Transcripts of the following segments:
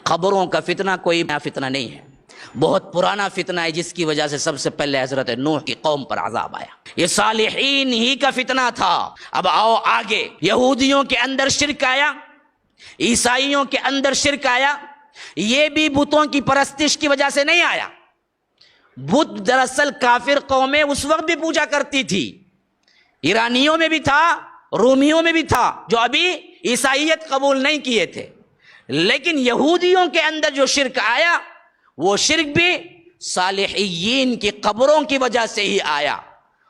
قبروں کا فتنہ کوئی نیا فتنہ نہیں ہے، بہت پرانا فتنہ ہے، جس کی وجہ سے سب سے پہلے حضرت نوح کی قوم پر عذاب آیا۔ یہ صالحین ہی کا فتنہ تھا۔ اب آؤ آگے، یہودیوں کے اندر شرک آیا، عیسائیوں کے اندر شرک آیا۔ یہ بھی بتوں کی پرستش کی وجہ سے نہیں آیا۔ بت دراصل کافر قومیں اس وقت بھی پوجا کرتی تھی، ایرانیوں میں بھی تھا، رومیوں میں بھی تھا، جو ابھی عیسائیت قبول نہیں کیے تھے۔ لیکن یہودیوں کے اندر جو شرک آیا، وہ شرک بھی صالحین کی قبروں کی وجہ سے ہی آیا۔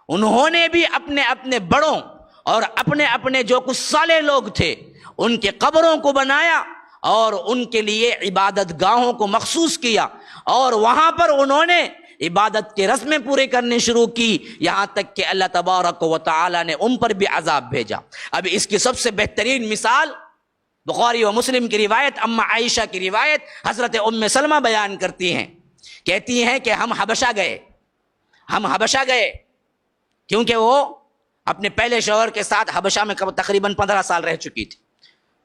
انہوں نے بھی اپنے اپنے بڑوں اور اپنے اپنے جو کچھ صالح لوگ تھے ان کے قبروں کو بنایا اور ان کے لیے عبادت گاہوں کو مخصوص کیا، اور وہاں پر انہوں نے عبادت کے رسمیں پورے کرنے شروع کی، یہاں تک کہ اللہ تبارک و تعالی نے ان پر بھی عذاب بھیجا۔ اب اس کی سب سے بہترین مثال بخاری و مسلم کی روایت، اما عائشہ کی روایت، حضرت ام سلمہ بیان کرتی ہیں، کہتی ہیں کہ ہم حبشہ گئے کیونکہ وہ اپنے پہلے شوہر کے ساتھ حبشہ میں تقریباً 15 سال رہ چکی تھی۔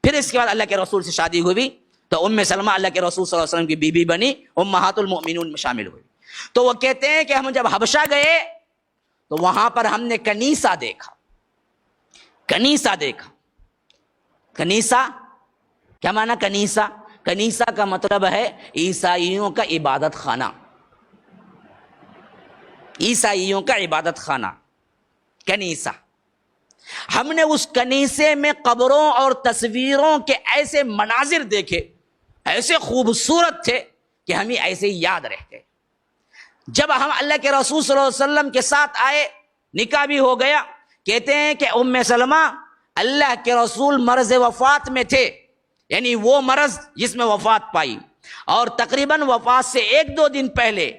پھر اس کے بعد اللہ کے رسول سے شادی ہوئی تو ام سلمہ اللہ کے رسول صلی اللہ علیہ وسلم کی بیوی بنی، امہات المؤمنین میں شامل ہوئی۔ تو وہ کہتے ہیں کہ ہم جب حبشہ گئے تو وہاں پر ہم نے کنیسہ دیکھا۔ کنیسہ کیا معنی؟ کنیسہ کا مطلب ہے عیسائیوں کا عبادت خانہ، عیسائیوں کا عبادت خانہ کنیسہ۔ ہم نے اس کنیسے میں قبروں اور تصویروں کے ایسے مناظر دیکھے، ایسے خوبصورت تھے کہ ہمیں ایسے ہی یاد رہ گئے۔ جب ہم اللہ کے رسول صلی اللہ علیہ وسلم کے ساتھ آئے، نکاح بھی ہو گیا، کہتے ہیں کہ ام سلمہ اللہ کے رسول مرض وفات میں تھے، یعنی وہ مرض جس میں وفات پائی، اور تقریباً وفات سے 1-2 دن پہلے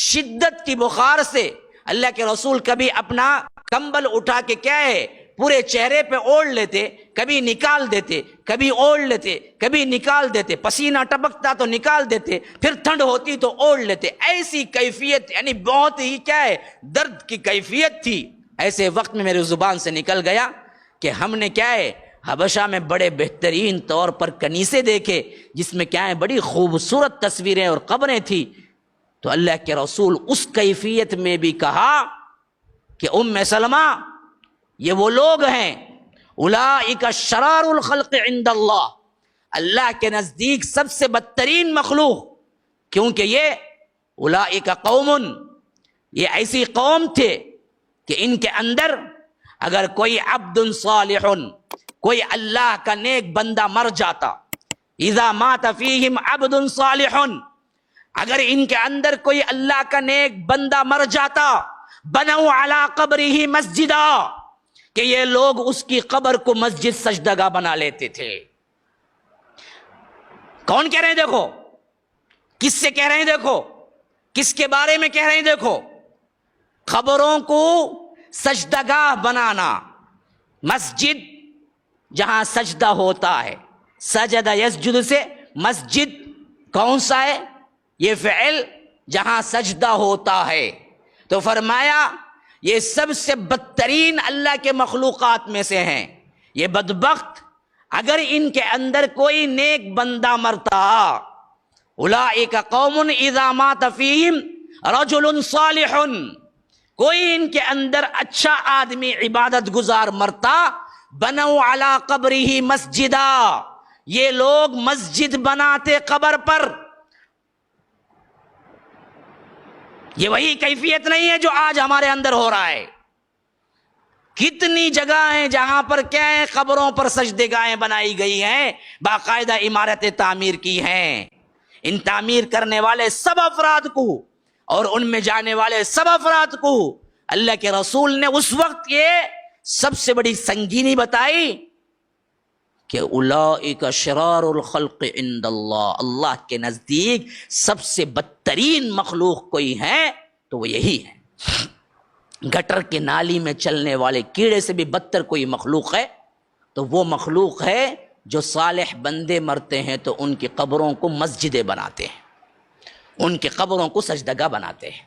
شدت کی بخار سے اللہ کے رسول کبھی اپنا کمبل اٹھا کے کیا ہے پورے چہرے پہ اوڑھ لیتے، کبھی نکال دیتے، کبھی اوڑھ لیتے، کبھی نکال دیتے، پسینہ ٹپکتا تو نکال دیتے، پھر ٹھنڈ ہوتی تو اوڑھ لیتے۔ ایسی کیفیت، یعنی بہت ہی کیا ہے درد کی کیفیت تھی۔ ایسے وقت میں میرے زبان سے نکل گیا کہ ہم نے کیا ہے حبشہ میں بڑے بہترین طور پر کنیسے دیکھے، جس میں کیا ہے بڑی خوبصورت تصویریں اور قبریں تھی۔ تو اللہ کے رسول اس کیفیت میں بھی کہا کہ ام سلمہ یہ وہ لوگ ہیں اولئک شرار الخلق عند اللہ، اللہ کے نزدیک سب سے بدترین مخلوق، کیونکہ یہ اولئک قوم، یہ ایسی قوم تھے کہ ان کے اندر اگر کوئی عبد صالح، کوئی اللہ کا نیک بندہ مر جاتا، اذا مات فیہم عبد صالح، اگر ان کے اندر کوئی اللہ کا نیک بندہ مر جاتا، بنوا علی قبرہ مسجدا، کہ یہ لوگ اس کی قبر کو مسجد سجدگاہ بنا لیتے تھے۔ کون کہہ رہے ہیں؟ دیکھو کس سے کہہ رہے ہیں، دیکھو کس کے بارے میں کہہ رہے ہیں، دیکھو قبروں کو سجدگاہ بنانا، مسجد جہاں سجدہ ہوتا ہے، سجد یسجد سے مسجد کون سا ہے؟ یہ فعل جہاں سجدہ ہوتا ہے۔ تو فرمایا یہ سب سے بدترین اللہ کے مخلوقات میں سے ہیں۔ یہ بدبخت اگر ان کے اندر کوئی نیک بندہ مرتا، اولئک قوم اذا مات فیہم رجل صالح، کوئی ان کے اندر اچھا آدمی عبادت گزار مرتا، بنوا علی قبرہ مسجدا، یہ لوگ مسجد بناتے قبر پر۔ یہ وہی کیفیت نہیں ہے جو آج ہمارے اندر ہو رہا ہے۔ کتنی جگہ ہیں جہاں پر کیا ہے قبروں پر سجدگاہیں بنائی گئی ہیں، باقاعدہ عمارتیں تعمیر کی ہیں۔ ان تعمیر کرنے والے سب افراد کو اور ان میں جانے والے سب افراد کو اللہ کے رسول نے اس وقت یہ سب سے بڑی سنگینی بتائی کہ اولئک شرار الخلق عند اللہ، اللہ کے نزدیک سب سے بدترین مخلوق کوئی ہے تو وہ یہی ہے۔ گٹر کے نالی میں چلنے والے کیڑے سے بھی بدتر کوئی مخلوق ہے تو وہ مخلوق ہے جو صالح بندے مرتے ہیں تو ان کی قبروں کو مسجدیں بناتے ہیں، ان کی قبروں کو سجدگاہ بناتے ہیں۔